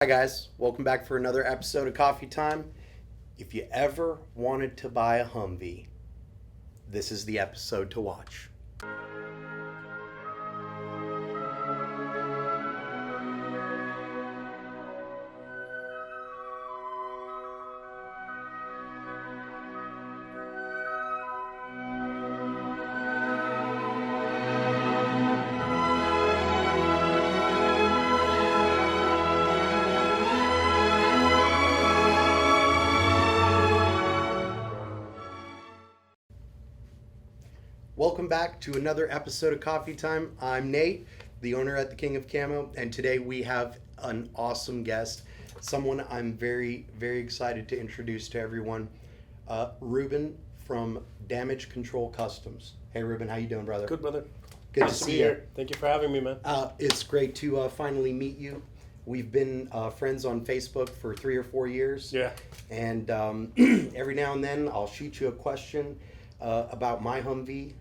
Hi guys, welcome back for another episode of Coffee Time. If you ever wanted to buy a Humvee, this is the episode to watch. Welcome back to another episode of Coffee Time. I'm Nate, the owner at the King of Camo, and today we have an awesome guest, someone I'm very, very excited to introduce to everyone, Ruben from Damage Control Customs. Hey Ruben, how you doing, brother? Good, brother. Good nice to be see you. here. Thank you for having me, man. It's great to finally meet you. We've been friends on Facebook for 3 or 4 years. Yeah. And every now and then I'll shoot you a question about my Humvee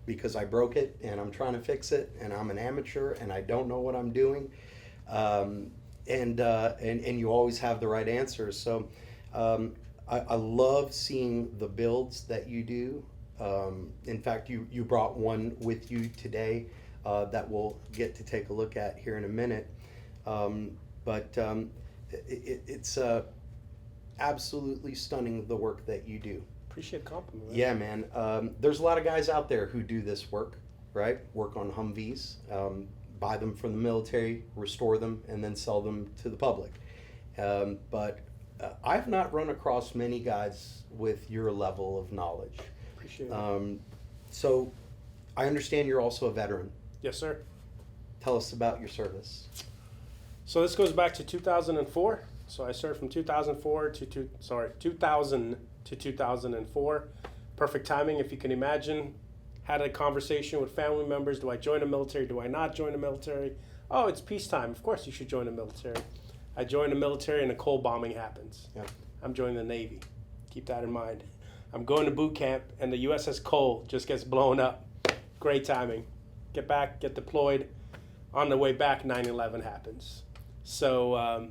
because I broke it and I'm trying to fix it and I'm an amateur and I don't know what I'm doing. And you always have the right answers. So I love seeing the builds that you do. In fact, you brought one with you today that we'll get to take a look at here in a minute. It's absolutely stunning, the work that you do. Appreciate the compliment, man. Yeah, man. There's a lot of guys out there who do this work, right? Work on Humvees, buy them from the military, restore them, and then sell them to the public. But I've not run across many guys with your level of knowledge. Appreciate it. So I understand you're also a veteran. Yes, sir. Tell us about your service. So this goes back to 2004. So I served from 2000 to 2004. Perfect timing, if you can imagine. Had a conversation with family members. Do I join the military? Do I not join the military? Oh, it's peacetime. Of course you should join the military. I joined the military and a coal bombing happens. Yeah. I'm joining the Navy. Keep that in mind. I'm going to boot camp and the USS Cole just gets blown up. Great timing. Get back, get deployed. On the way back, 9/11 happens. So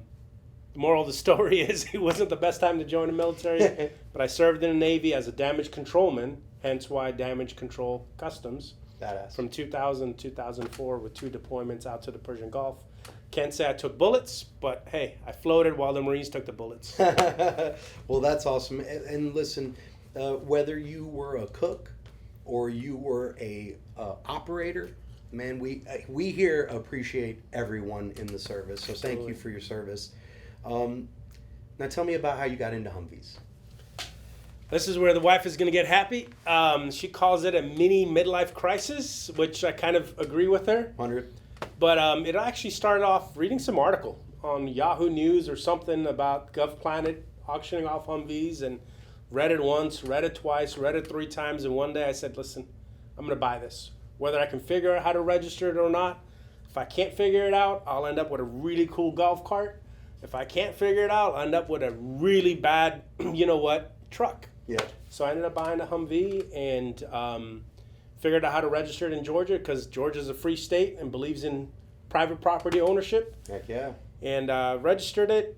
the moral of the story is it wasn't the best time to join the military, but I served in the Navy as a damage controlman, hence why Damage Control Customs. Badass. From 2000 to 2004 with 2 deployments out to the Persian Gulf. Can't say I took bullets, but hey, I floated while the Marines took the bullets. Well, that's awesome. And listen, whether you were a cook or you were a operator, man, we here appreciate everyone in the service. So thank you for your service. Now tell me about how you got into Humvees. This is where the wife is going to get happy. She calls it a mini midlife crisis, which I kind of agree with her. 100. But it actually started off reading some article on Yahoo News or something about GovPlanet auctioning off Humvees, and read it once, read it twice, read it 3 times, and one day I said, listen, I'm going to buy this. Whether I can figure out how to register it or not, if I can't figure it out, I'll end up with a really cool golf cart. If I can't figure it out, I'll end up with a really bad, truck. Yeah. So I ended up buying a Humvee and figured out how to register it in Georgia because Georgia's a free state and believes in private property ownership. Heck yeah. And registered it,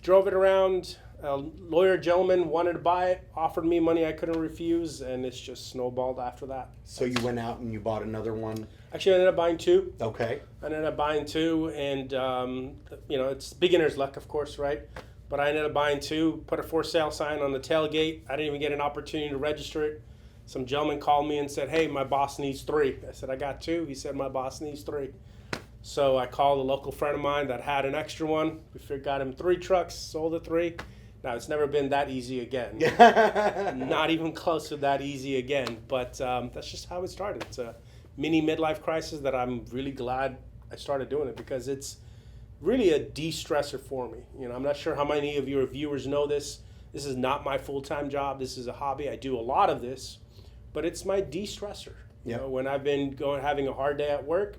drove it around. A lawyer gentleman wanted to buy it, offered me money I couldn't refuse, and it's just snowballed after that. So you went out and you bought another one? Actually, I ended up buying 2. Okay. I ended up buying 2, and it's beginner's luck, of course, right? But I ended up buying 2, put a for sale sign on the tailgate. I didn't even get an opportunity to register it. Some gentleman called me and said, hey, my boss needs 3. I said, I got 2. He said, my boss needs 3. So I called a local friend of mine that had an extra one. We got him 3 trucks, sold the 3. Now, it's never been that easy again. Not even close to that easy again. But that's just how it started. It's a mini midlife crisis that I'm really glad I started doing it because it's really a de-stressor for me. I'm not sure how many of your viewers know this. This is not my full-time job. This is a hobby. I do a lot of this, but it's my de-stressor. Yep. When I've been having a hard day at work,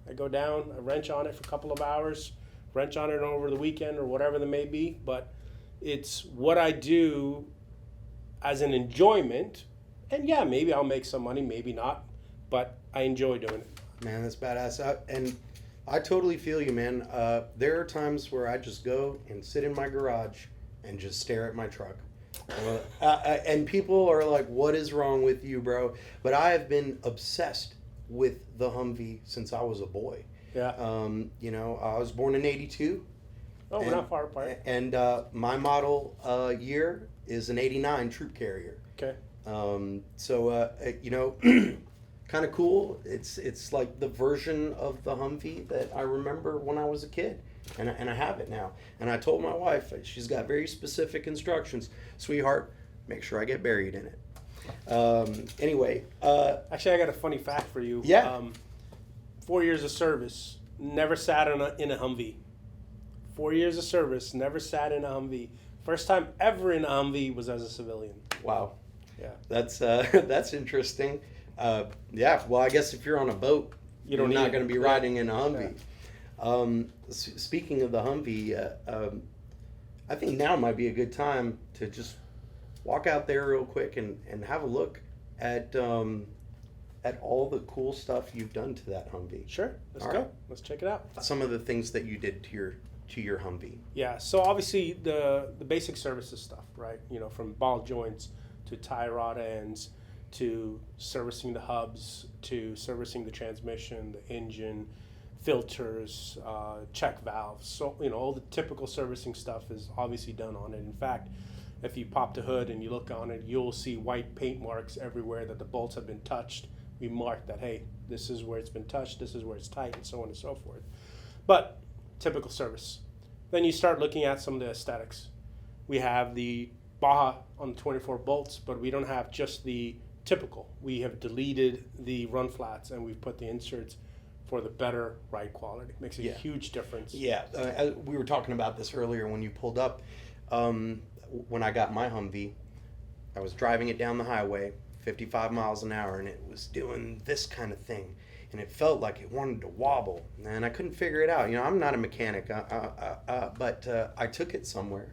I go down, I wrench on it for a couple of hours, wrench on it over the weekend or whatever that may be, but it's what I do as an enjoyment. And yeah, maybe I'll make some money, maybe not, but I enjoy doing it. Man, that's badass. And I totally feel you, man. There are times where I just go and sit in my garage and just stare at my truck. And people are like, "What is wrong with you, bro?" But I have been obsessed with the Humvee since I was a boy. Yeah. I was born in '82. Oh, we're not far apart. And my model year is an '89 troop carrier. Okay. Kind of cool. It's like the version of the Humvee that I remember when I was a kid, and I have it now. And I told my wife, she's got very specific instructions. Sweetheart, make sure I get buried in it. Anyway. Actually, I got a funny fact for you. Yeah. 4 years of service, never sat in a Humvee. 4 years of service, never sat in a Humvee. First time ever in a Humvee was as a civilian. Wow. Yeah. That's interesting. Yeah. Well, I guess if you're on a boat, you're not going to be riding in a Humvee. Yeah. Speaking of the Humvee, I think now might be a good time to just walk out there real quick and have a look at all the cool stuff you've done to that Humvee. Sure. Let's All go. right. Let's check it out. Some of the things that you did to your Humvee. Yeah. So obviously the basic services stuff, right? From ball joints to tie rod ends to servicing the hubs to servicing the transmission, the engine, filters, check valves. So all the typical servicing stuff is obviously done on it. In fact, if you pop the hood and you look on it, you'll see white paint marks everywhere that the bolts have been touched. We mark that, hey, this is where it's been touched, this is where it's tight, and so on and so forth. But typical service. Then you start looking at some of the aesthetics. We have the Baja on the 24 bolts, but we don't have just the typical. We have deleted the run flats and we've put the inserts for the better ride quality. Makes a huge difference. Yeah, we were talking about this earlier when you pulled up. When I got my Humvee, I was driving it down the highway, 55 miles an hour, and it was doing this kind of thing. And it felt like it wanted to wobble, and I couldn't figure it out. I'm not a mechanic, but I took it somewhere,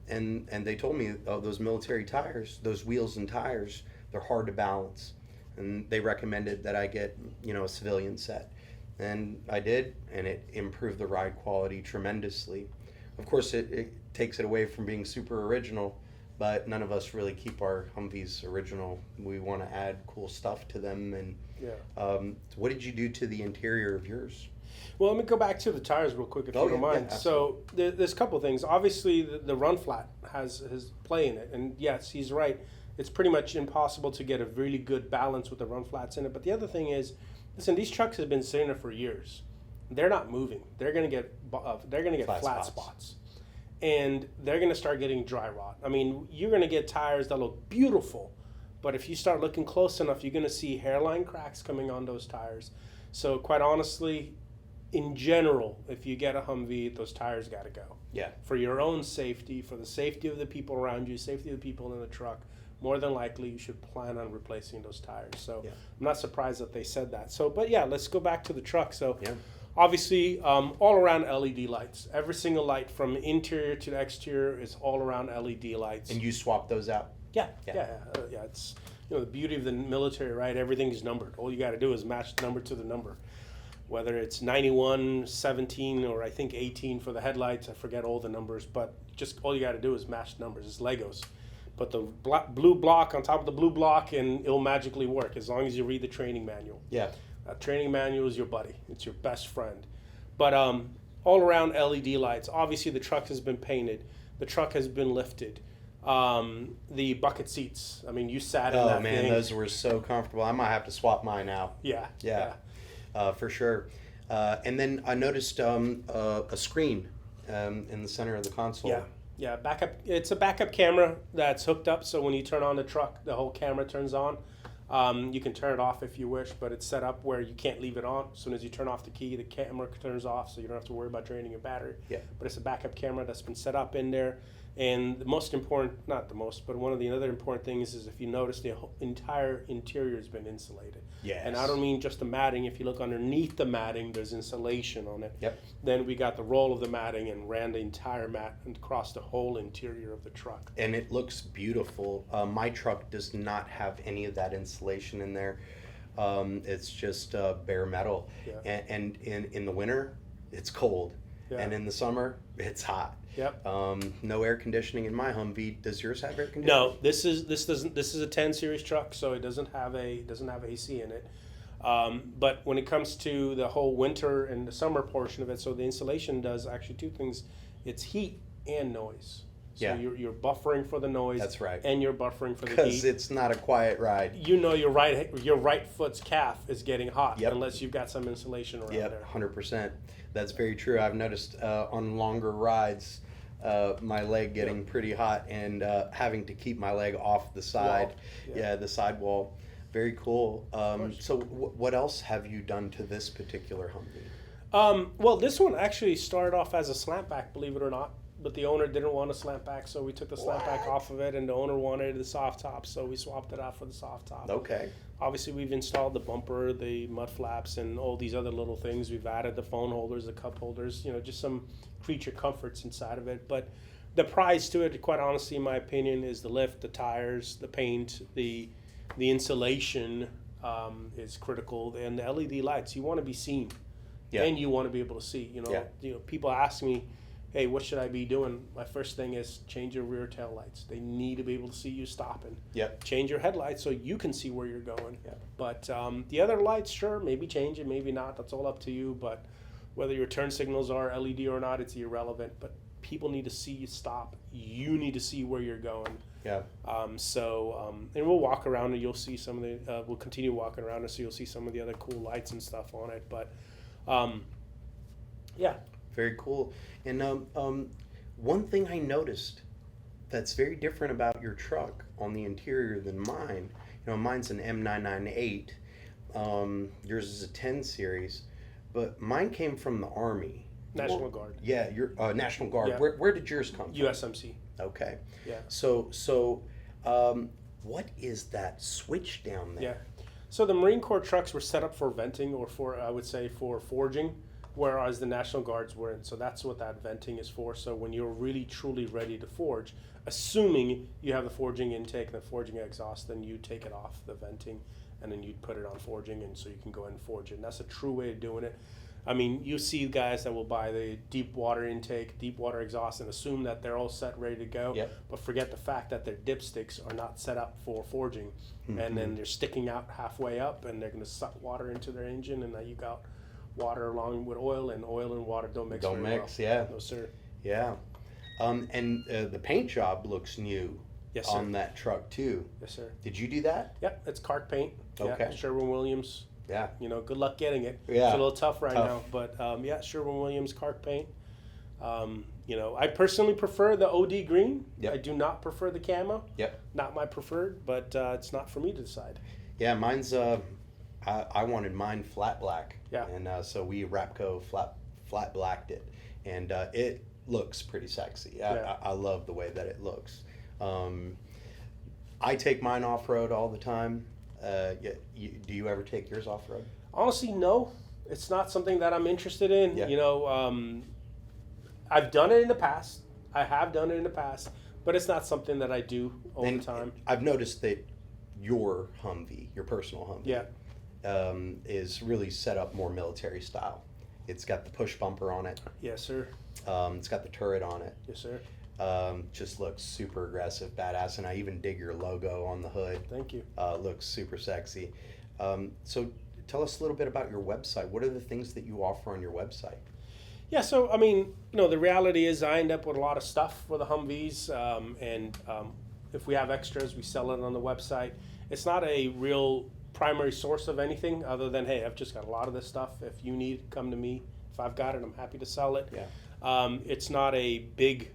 and they told me, oh, those military tires, those wheels and tires, they're hard to balance. And they recommended that I get, a civilian set. And I did, and it improved the ride quality tremendously. Of course, it takes it away from being super original, but none of us really keep our Humvees original. We want to add cool stuff to them. And what did you do to the interior of yours? Well, let me go back to the tires real quick, if you don't mind. So there's a couple of things. Obviously, the run flat has his play in it. And yes, he's right. It's pretty much impossible to get a really good balance with the run flats in it. But the other thing is, listen, these trucks have been sitting there for years. They're not moving. They're going to get flat spots. And they're going to start getting dry rot. I mean, you're going to get tires that look beautiful, but if you start looking close enough, you're going to see hairline cracks coming on those tires. So quite honestly, in general, if you get a Humvee, those tires got to go. Yeah. For your own safety, for the safety of the people around you, safety of the people in the truck, more than likely you should plan on replacing those tires. So I'm not surprised that they said that. So, but yeah, let's go back to the truck. So obviously, all around LED lights. Every single light from interior to the exterior is all around LED lights. And you swap those out? Yeah. It's the beauty of the military, right? Everything's numbered. All you got to do is match the number to the number. Whether it's 91, 17, or I think 18 for the headlights, I forget all the numbers, but just all you got to do is match numbers. It's Legos. Put the blue block on top of the blue block, and it'll magically work as long as you read the training manual. Yeah. Training manual is your buddy. It's your best friend. But all around LED lights. Obviously, the truck has been painted. The truck has been lifted. The bucket seats. I mean, you sat in that thing. Oh, man, those were so comfortable. I might have to swap mine out. Yeah. For sure. And then I noticed a screen in the center of the console. Yeah, backup. It's a backup camera that's hooked up, so when you turn on the truck, the whole camera turns on. You can turn it off if you wish, but it's set up where you can't leave it on. As soon as you turn off the key, the camera turns off, so you don't have to worry about draining your battery. Yeah. But it's a backup camera that's been set up in there. And the most important, not the most, but one of the other important things is if you notice the entire interior has been insulated. Yes. And I don't mean just the matting. If you look underneath the matting, there's insulation on it. Yep. Then we got the roll of the matting and ran the entire mat across the whole interior of the truck. And it looks beautiful. My truck does not have any of that insulation in there. It's just bare metal. Yeah. And in the winter, it's cold. Yeah. And in the summer, it's hot. Yep. No air conditioning in my Humvee. Does yours have air conditioning? No, this is a 10 series truck, so it doesn't have AC in it. But when it comes to the whole winter and the summer portion of it, so the insulation does actually two things. It's heat and noise. So Yeah. you're buffering for the noise. That's right. And you're buffering for the Because heat. it's not a quiet ride. You know your right foot's calf is getting hot Yep. unless you've got some insulation around there. 100%. That's very true. I've noticed on longer rides, my leg getting pretty hot and having to keep my leg off the side. Wall. Yeah, the side wall. Very cool. course. So what else have you done to this particular Humvee? Well, this one actually started off as a slant back, believe it or not. But the owner didn't want a slant back, so we took the slant back off of it, and the owner wanted the soft top, so we swapped it out for the soft top. Okay. Obviously, we've installed the bumper, the mud flaps, and all these other little things. We've added the phone holders, the cup holders, just some creature comforts inside of it. But the prize to it, quite honestly, in my opinion, is the lift, the tires, the paint, the insulation is critical, and the LED lights. You want to be seen, and you want to be able to see. People ask me, hey, what should I be doing? My first thing is change your rear tail lights. They need to be able to see you stopping. Yep. Change your headlights so you can see where you're going. Yep. But the other lights, sure, maybe change it, maybe not. That's all up to you. But whether your turn signals are LED or not, it's irrelevant. But people need to see you stop. You need to see where you're going. Yeah. And we'll walk around and you'll see some of the. We'll continue walking around and so you'll see some of the other cool lights and stuff on it. But yeah. Very cool. And one thing I noticed that's very different about your truck on the interior than mine, mine's an M998. Yours is a 10 series, but mine came from the Army. National Guard. Yeah, your National Guard. Yeah. Where did yours come from? USMC. Okay. Yeah. So what is that switch down there? Yeah. So the Marine Corps trucks were set up for venting or for forging, whereas the National Guards weren't. So that's what that venting is for. So when you're really truly ready to forge, assuming you have the forging intake and the forging exhaust, then you take it off the venting and then you put it on forging, and so you can go ahead and forge it. And that's a true way of doing it. I mean, you see guys that will buy the deep water intake, deep water exhaust, and assume that they're all set, ready to go, Yep. but forget the fact that their dipsticks are not set up for forging. And then they're sticking out halfway up, and they're going to suck water into their engine, and now you got water along with oil, and water don't mix very well. Yeah. No, sir. Yeah. And the paint job looks new. Yes, sir. On that truck too. Yes, sir. Did you do that? Yep, it's cart paint. Okay. Yeah, Sherwin-Williams. Yeah. Good luck getting it. Yeah. It's a little tough now, but yeah, Sherwin-Williams cart paint. I personally prefer the OD green. Yep. I do not prefer the camo. Yep. Not my preferred, but it's not for me to decide. Yeah, mine's I wanted mine flat black. Yeah. And so we Rapco flat blacked it, and it looks pretty sexy. Yeah. I love the way that it looks. I take mine off road all the time. Do you ever take yours off road? Honestly, no. It's not something that I'm interested in. Yeah. I've done it in the past. I have done it in the past, but it's not something that I do all the time. I've noticed that your Humvee, your personal Humvee, Yeah. is really set up more military style. It's got the push bumper on it. Yes, sir. It's got the turret on it. Yes, sir. Just looks super aggressive, badass, and I even dig your logo on the hood. Thank you. Looks super sexy. So tell us a little bit about your website. What are the things that you offer on your website? Yeah, so I mean, the reality is I end up with a lot of stuff for the Humvees, and if we have extras, we sell it on the website. It's not a real primary source of anything other than, hey, I've just got a lot of this stuff. If you need it, come to me. If I've got it, I'm happy to sell it. Yeah. It's not a big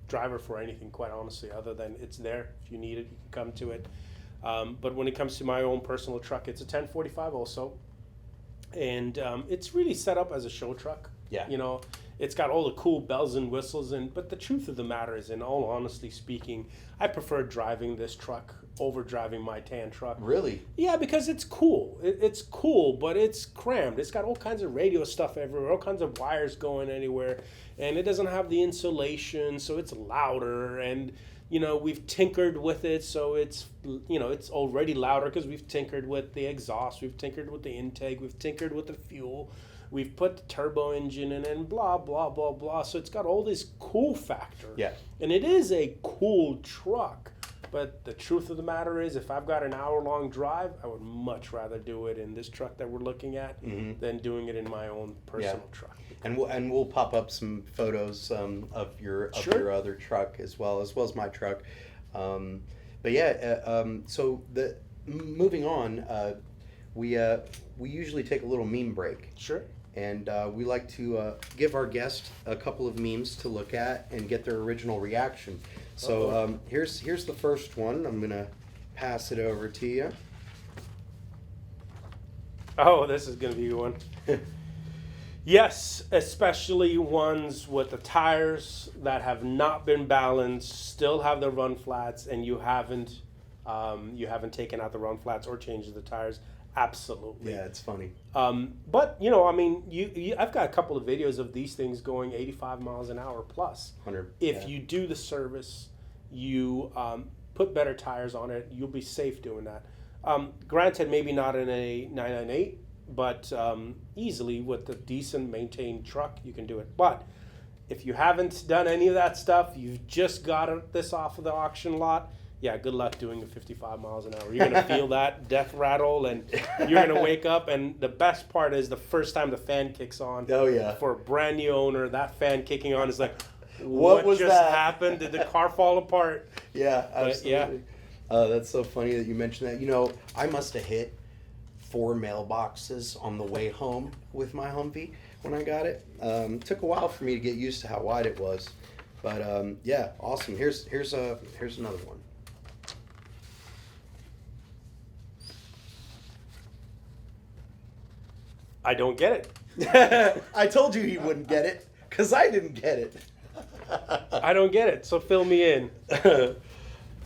driver for anything, quite honestly, other than it's there. If you need it, you can come to it. But when it comes to my own personal truck, it's a 1045 also. And it's really set up as a show truck. Yeah. It's got all the cool bells and whistles, but the truth of the matter is, in all honesty speaking, I prefer driving this truck over driving my tan truck. Really? Yeah, because it's cool. It's cool, but it's crammed. It's got all kinds of radio stuff everywhere, all kinds of wires going anywhere, and it doesn't have the insulation, so it's louder. And You know, we've tinkered with it, so it's, you know, it's already louder because we've tinkered with the exhaust, we've tinkered with the intake, we've tinkered with the fuel, we've put the turbo engine in, and blah blah blah blah. So it's got all this cool factor. Yeah. And it is a cool truck. But the truth of the matter is, if I've got an hour-long drive, I would much rather do it in this truck that we're looking at than doing it in my own personal truck. And we'll pop up some photos of your other truck as well as my truck. But yeah, so moving on, we usually take a little meme break. Sure. And we like to give our guests a couple of memes to look at and get their original reaction. So here's the first one. I'm gonna pass it over to you. Oh, this is gonna be one. Yes, especially ones with the tires that have not been balanced, still have the run flats, and you haven't taken out the run flats or changed the tires. Absolutely. Yeah, it's funny. But you know, I mean, I've got a couple of videos of these things going 85 miles an hour plus. 100. If you do the service, you put better tires on it, you'll be safe doing that. Granted, maybe not in a 998. But easily with a decent maintained truck, you can do it. But if you haven't done any of that stuff, you've just got this off of the auction lot, yeah, good luck doing it 55 miles an hour. You're going to feel that death rattle, and you're going to wake up. And the best part is the first time the fan kicks on. Oh, yeah. For a brand new owner, that fan kicking on is like, what was just that? happened? Did the car fall apart? Yeah, absolutely. Yeah. That's so funny that you mentioned that. You know, I must have hit 4 mailboxes on the way home with my Humvee when I got it. Took a while for me to get used to how wide it was, but yeah, awesome. Here's another one. I don't get it. I told you he wouldn't get it because I didn't get it. I don't get it. So fill me in.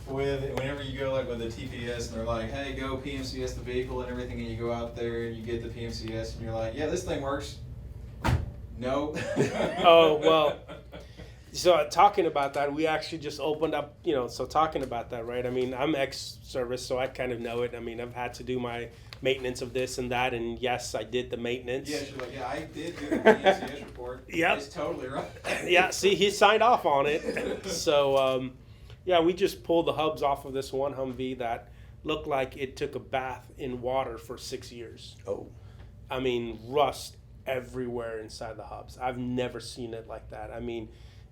Whenever you go like with a TPS and they're like, hey, go PMCS the vehicle and everything, and you go out there and you get the PMCS and you're like, yeah, this thing works. No. Oh, well, so talking about that, we actually just opened up, you know, so talking about that, right? I mean, I'm ex-service, so I kind of know it. I mean, I've had to do my maintenance of this and that, and yes, I did the maintenance. Yeah, she's like, yeah, I did do the PMCS report. Yep. It's totally right. Yeah, see, he signed off on it. So, yeah, we just pulled the hubs off of this one Humvee that looked like it took a bath in water for 6 years. Oh. I mean, rust everywhere inside the hubs. I've never seen it like that. I mean,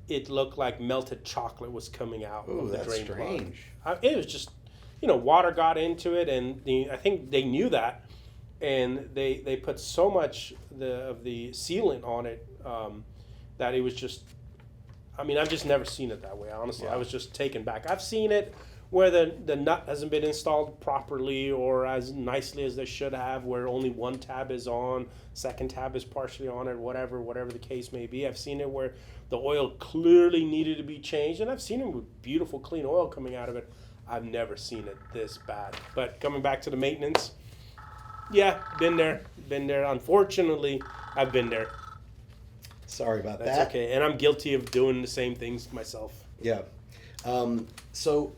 it looked like melted chocolate was coming out of the drain plug. Strange. It was just, you know, water got into it, and I think they knew that, and they put so much of the sealant on it that it was just, I mean, I've just never seen it that way, honestly. Wow. I was just taken back. I've seen it where the nut hasn't been installed properly or as nicely as they should have, where only one tab is on, second tab is partially on it, whatever the case may be. I've seen it where the oil clearly needed to be changed, and I've seen it with beautiful, clean oil coming out of it. I've never seen it this bad. But coming back to the maintenance, yeah, been there. Unfortunately, I've been there. Sorry about That's that. okay, and I'm guilty of doing the same things myself. Yeah. So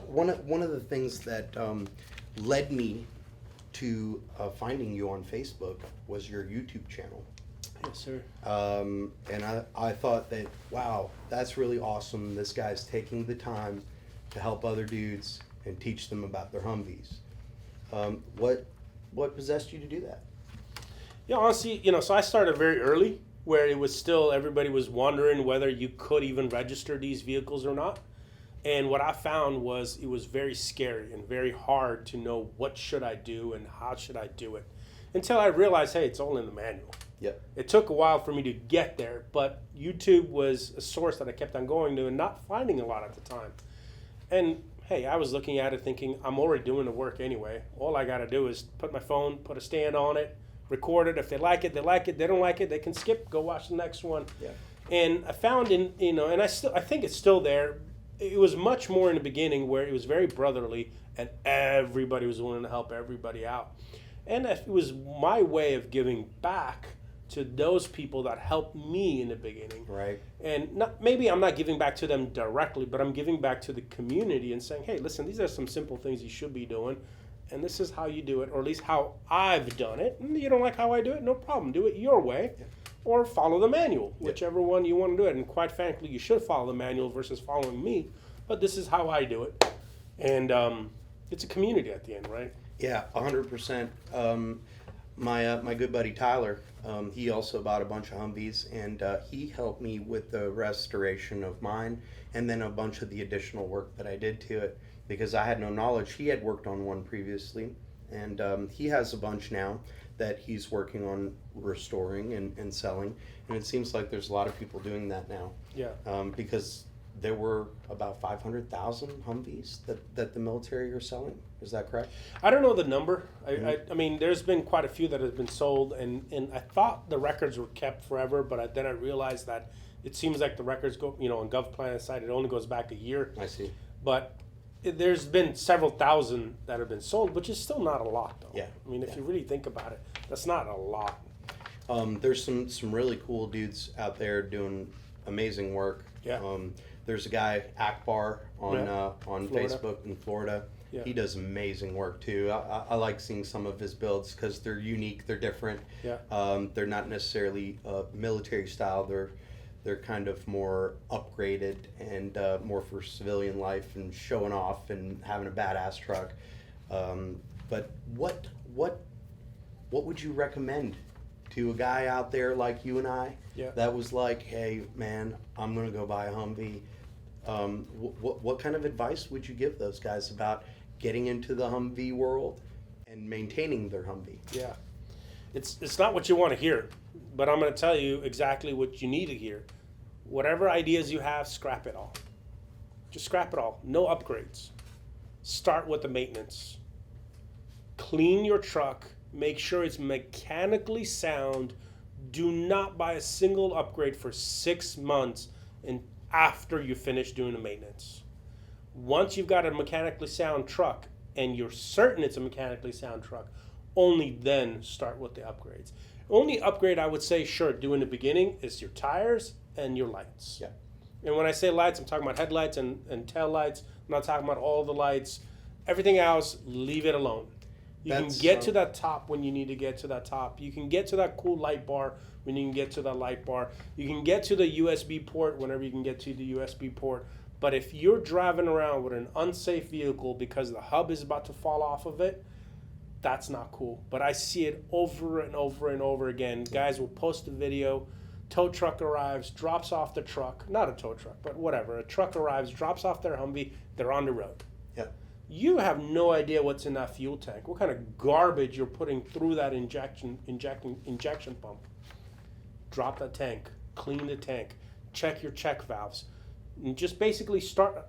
one of the things that led me to finding you on Facebook was your YouTube channel. Yes, sir. And I thought that, wow, that's really awesome. This guy's taking the time to help other dudes and teach them about their Humvees. What possessed you to do that? Yeah, honestly, you know, so I started very early, where it was still, everybody was wondering whether you could even register these vehicles or not. And what I found was it was very scary and very hard to know what should I do and how should I do it, until I realized, hey, it's all in the manual. Yep. It took a while for me to get there, but YouTube was a source that I kept on going to and not finding a lot at the time. And hey, I was looking at it thinking, I'm already doing the work anyway. All I got to do is put my phone, put a stand on it, record it. If they like it, they like it. They don't like it, they can skip, go watch the next one. Yeah. And I found and I think it's still there. It was much more in the beginning where it was very brotherly and everybody was willing to help everybody out. And it was my way of giving back to those people that helped me in the beginning. Right. And maybe I'm not giving back to them directly, but I'm giving back to the community and saying, hey, listen, these are some simple things you should be doing, and this is how you do it, or at least how I've done it. And you don't like how I do it? No problem. Do it your way, or follow the manual, whichever one you want to do it. And quite frankly, you should follow the manual versus following me, but this is how I do it. And it's a community at the end, right? Yeah, 100%. My good buddy Tyler, he also bought a bunch of Humvees, and he helped me with the restoration of mine, and then a bunch of the additional work that I did to it, because I had no knowledge. He had worked on one previously, and he has a bunch now that he's working on restoring and selling, and it seems like there's a lot of people doing that now. Yeah. Because there were about 500,000 Humvees that the military are selling. Is that correct? I don't know the number. I mean, there's been quite a few that have been sold, and I thought the records were kept forever, but then I realized that it seems like the records go, on GovPlan's site, it only goes back a year. I see. But there's been several thousand that have been sold, which is still not a lot, though. Yeah. I mean, if you really think about it, that's not a lot. There's some really cool dudes out there doing amazing work. Yeah. There's a guy, Akbar, on Florida. Facebook in Florida. Yeah. He does amazing work too. I like seeing some of his builds because they're unique, they're different. Yeah. They're not necessarily military style. They're kind of more upgraded and more for civilian life and showing off and having a badass truck. But what would you recommend to a guy out there like you and I that was like, hey man, I'm gonna go buy a Humvee? What kind of advice would you give those guys about getting into the Humvee world and maintaining their Humvee? Yeah. It's not what you want to hear, but I'm going to tell you exactly what you need to hear. Whatever ideas you have, scrap it all. Just scrap it all. No upgrades. Start with the maintenance. Clean your truck. Make sure it's mechanically sound. Do not buy a single upgrade for 6 months and after you finish doing the maintenance. Once you've got a mechanically sound truck and you're certain it's a mechanically sound truck, only then start with the upgrades. Only upgrade I would say, sure, do in the beginning is your tires and your lights. Yeah. And when I say lights, I'm talking about headlights and tail lights. I'm not talking about all the lights. Everything else, leave it alone. You can get to that top when you need to get to that top. You can get to that cool light bar when you can get to that light bar. You can get to the USB port whenever you can get to the USB port. But if you're driving around with an unsafe vehicle because the hub is about to fall off of it, that's not cool. But I see it over and over and over again. Guys will post a video, tow truck arrives, drops off the truck, not a tow truck, but whatever. A truck arrives, drops off their Humvee, they're on the road. Yeah. You have no idea what's in that fuel tank, what kind of garbage you're putting through that injection pump. Drop the tank, clean the tank, check your check valves. And just basically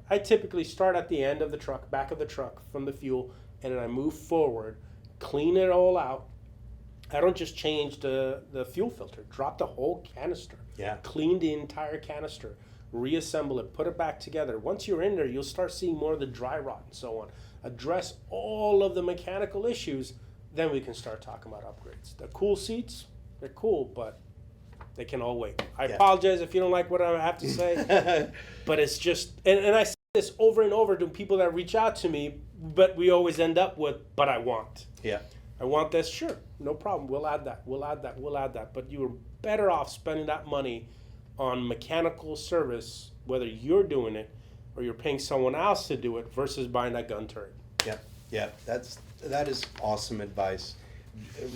I typically start at the end of the truck, back of the truck from the fuel, and then I move forward, clean it all out. I don't just change the fuel filter, drop the whole canister. Yeah. Clean the entire canister, reassemble it, put it back together. Once you're in there, you'll start seeing more of the dry rot and so on. Address all of the mechanical issues, then we can start talking about upgrades. The cool seats, they're cool, but they can all wait. I apologize if you don't like what I have to say, but it's just, and I say this over and over to people that reach out to me, but we always end up with, but I want. Yeah. I want this, sure, no problem. We'll add that. But you are better off spending that money on mechanical service, whether you're doing it or you're paying someone else to do it, versus buying that gun turret. Yeah. That is awesome advice.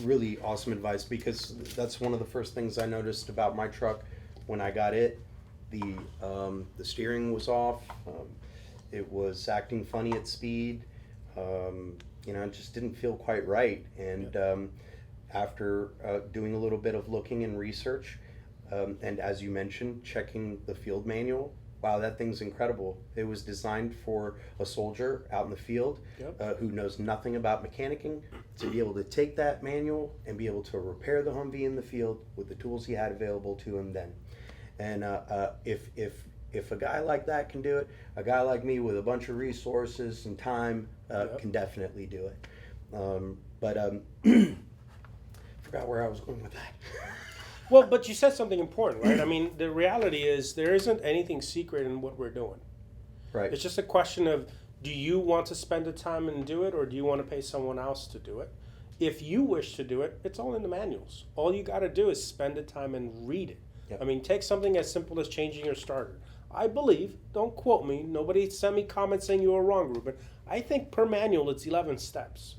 Really awesome advice, because that's one of the first things I noticed about my truck when I got it. The steering was off. It was acting funny at speed. It just didn't feel quite right. And after doing a little bit of looking and research, and as you mentioned, checking the field manual, wow, that thing's incredible. It was designed for a soldier out in the field who knows nothing about mechanicking to be able to take that manual and be able to repair the Humvee in the field with the tools he had available to him then. And if a guy like that can do it, a guy like me with a bunch of resources and time can definitely do it. Forgot where I was going with that. Well, but you said something important, right? I mean, the reality is there isn't anything secret in what we're doing. Right. It's just a question of, do you want to spend the time and do it, or do you want to pay someone else to do it? If you wish to do it, it's all in the manuals. All you got to do is spend the time and read it. Yep. I mean, take something as simple as changing your starter. I believe, don't quote me, nobody send me comments saying you were wrong, Ruben. I think per manual it's 11 steps.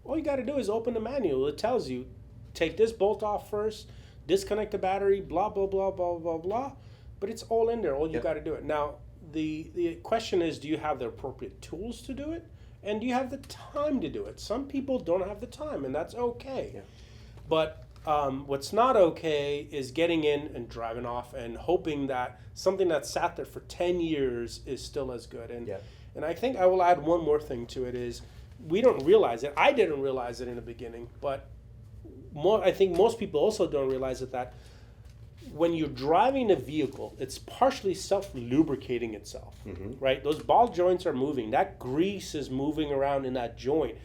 All you got to do is open the manual. It tells you, take this bolt off first, disconnect the battery, blah, blah, blah, blah, blah, blah. But it's all in there. All you Yep. got to do it. Now, the question is, do you have the appropriate tools to do it? And do you have the time to do it? Some people don't have the time, and that's okay. Yeah. But what's not okay is getting in and driving off and hoping that something that sat there for 10 years is still as good. And Yeah. and I think I will add one more thing to it is we don't realize it. I didn't realize it in the beginning, but I think most people also don't realize it, that when you're driving a vehicle, it's partially self-lubricating itself, right? Those ball joints are moving. That grease is moving around in that joint,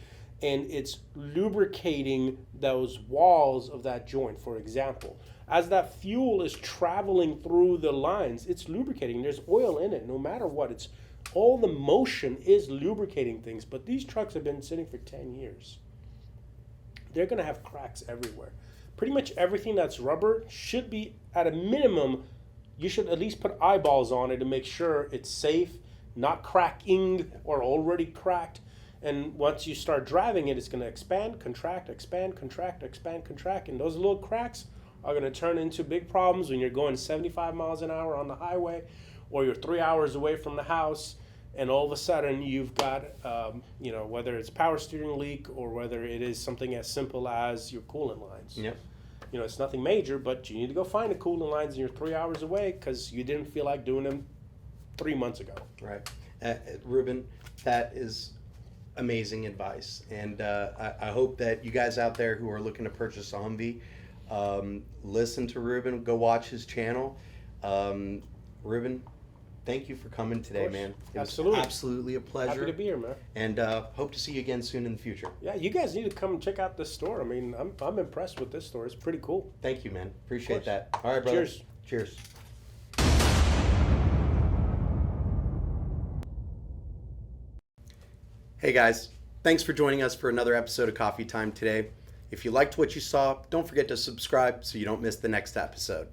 and it's lubricating those walls of that joint, for example. As that fuel is traveling through the lines, it's lubricating. There's oil in it, no matter what. It's all the motion is lubricating things, but these trucks have been sitting for 10 years. They're going to have cracks everywhere. Pretty much everything that's rubber should be, at a minimum, you should at least put eyeballs on it to make sure it's safe, not cracking or already cracked. And once you start driving it, it's going to expand, contract, expand, contract, expand, contract. And those little cracks are going to turn into big problems when you're going 75 miles an hour on the highway, or you're 3 hours away from the house, and all of a sudden you've got, whether it's power steering leak or whether it is something as simple as your coolant lines. Yep. It's nothing major, but you need to go find the coolant lines, and you're 3 hours away because you didn't feel like doing them 3 months ago. Right. Ruben, that is amazing advice. And I hope that you guys out there who are looking to purchase a Humvee, listen to Ruben, go watch his channel. Ruben, thank you for coming today, man. It Absolutely. was absolutely a pleasure. Happy to be here, man. And hope to see you again soon in the future. Yeah, you guys need to come and check out this store. I mean, I'm impressed with this store. It's pretty cool. Thank you, man. Appreciate course. that. All right, brother. Cheers. Cheers. Hey guys, thanks for joining us for another episode of Coffee Time today. If you liked what you saw, don't forget to subscribe so you don't miss the next episode.